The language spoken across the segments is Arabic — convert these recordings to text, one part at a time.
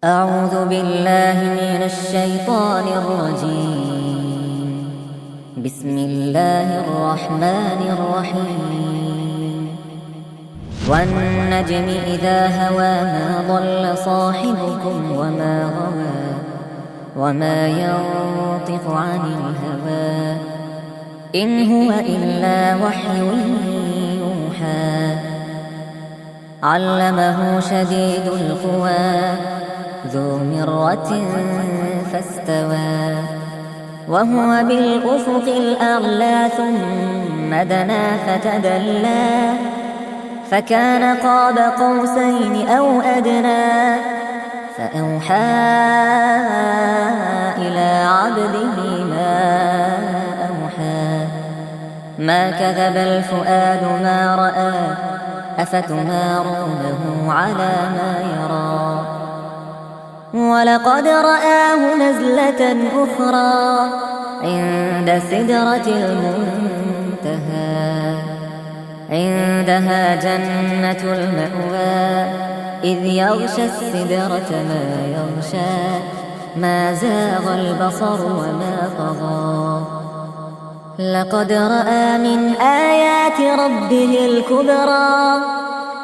أعوذ بالله من الشيطان الرجيم. بسم الله الرحمن الرحيم. والنجم إذا هوى ما ضل صاحبكم وما غوى وما ينطق عن الهوى إن هو إلا وحي يوحى. علمه شديد القوى ذو مرة فاستوى وهو بالأفق الأعلى ثم دنا فتدلى فكان قاب قوسين أو أدنى فأوحى إلى عبده ما أوحى. ما كذب الفؤاد ما رأى أفتمارونه على ما يرى. ولقد رآه نزلة أخرى عند سدرة المنتهى عندها جنة المأوى إذ يغشى السدرة ما يغشى. ما زاغ البصر وما طغى. لقد رأى من آيات ربه الكبرى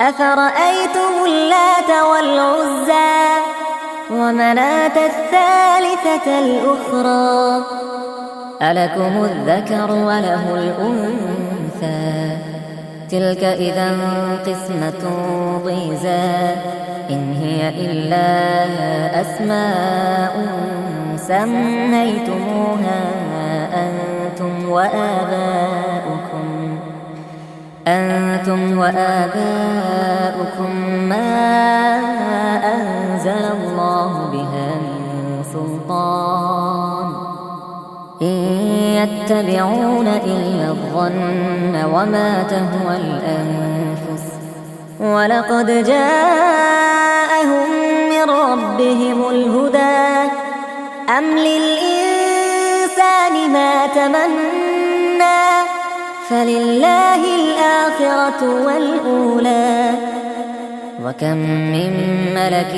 أفرأيتم اللات والعزى ومناة الثالثة الأخرى ألكم الذكر وله الأنثى تلك إذا قسمة ضيزى إن هي إلا أسماء سميتموها أنتم وآباؤكم ما أنزل الله بها من سلطان إن يتبعون إلا الظن وما تهوى الأنفس ولقد جاءهم من ربهم الهدى أم للإنسان ما تمنى فلله الآخرة والأولى. وكم من ملك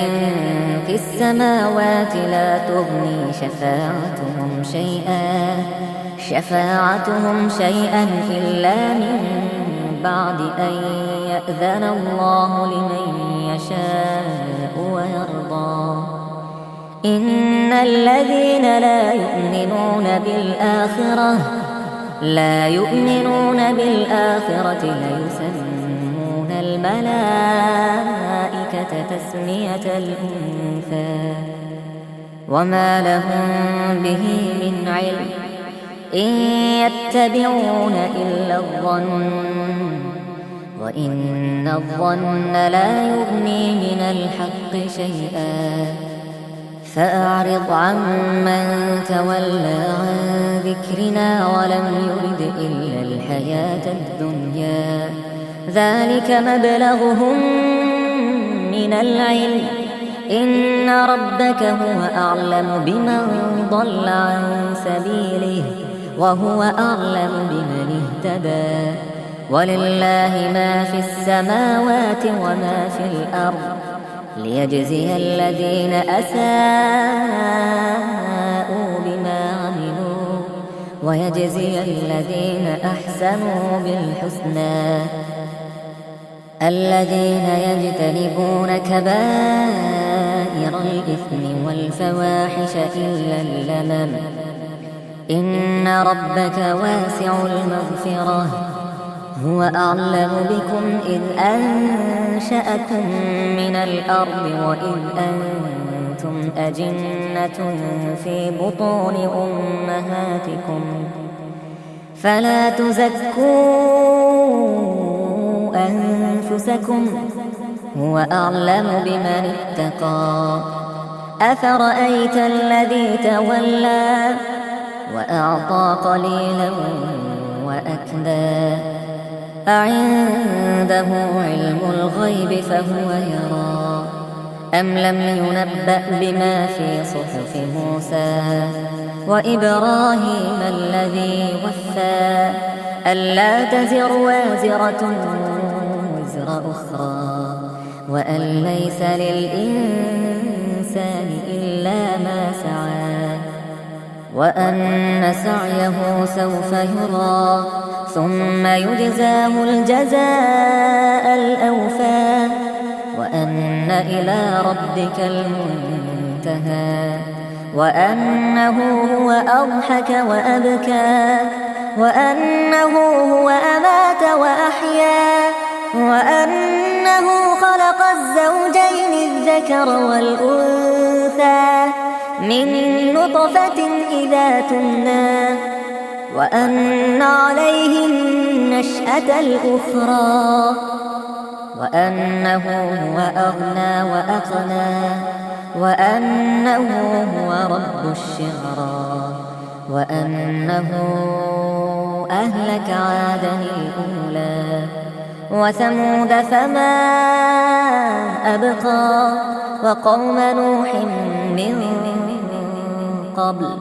في السماوات لا تغني شفاعتهم شيئا إلا من بعد أن يأذن الله لمن يشاء ويرضى. إن الذين لا يؤمنون بالآخرة ليسمون الملائكة تسمية الأنثى وما لهم به من علم إن يتبعون إلا الظن وإن الظن لا يغني من الحق شيئا. فأعرض عمن تولى عن ذكرنا ولم يرد إلا الحياة الدنيا ذلك مبلغهم من العلم إن ربك هو أعلم بمن ضل عن سبيله وهو أعلم بمن اهتدى. ولله ما في السماوات وما في الأرض ليجزي الذين أساءوا بما عملوا ويجزي الذين أحسنوا بالحسنى. الذين يجتنبون كبائر الإثم والفواحش إلا اللمم إن ربك واسع المغفرة هو أعلم بكم إذ أنشأكم من الأرض وإذ أنتم أجنة في بطون أمهاتكم فلا تزكوا أنفسكم هو أعلم بمن اتقى. أفرأيت الذي تولى وأعطى قليلا وأكدى أعنده علم الغيب فهو يرى أم لم ينبأ بما في صحف موسى وإبراهيم الذي وفى ألا تزر وازرة وزر أخرى وأن ليس للإنسان وأن سعيه سوف يرى ثم يجزاه الجزاء الأوفى وأن إلى ربك المنتهى وأنه هو أضحك وأبكى وأنه هو أمات وأحيا وأنه خلق الزوجين الذكر والأنثى من نطفة إذا تمنى وأن عليه النشأة الأخرى وأنه هو أغنى وأقنى وأنه هو رب الشعرى وأنه أهلك عادا الأولى وثمود فما أبقى وقوم نوح من قبل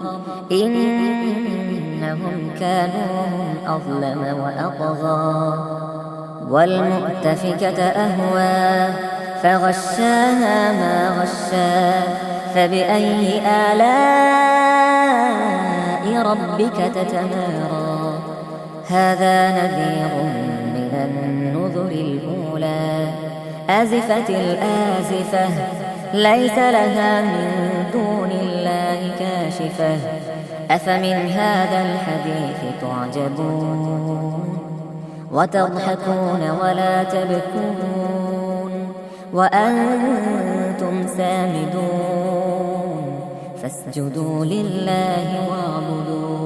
إنهم كانوا أظلم وأطغى والمؤتفكة أهوى فغشاها ما غشا فبأي آلاء ربك تتمارى هذا نذير من النذر الأولى أزفت الآزفة ليس لها من دون الله كاشفة أفمن هذا الحديث تعجبون وتضحكون ولا تبكون وأنتم سامدون فاسجدوا لله واعبدوا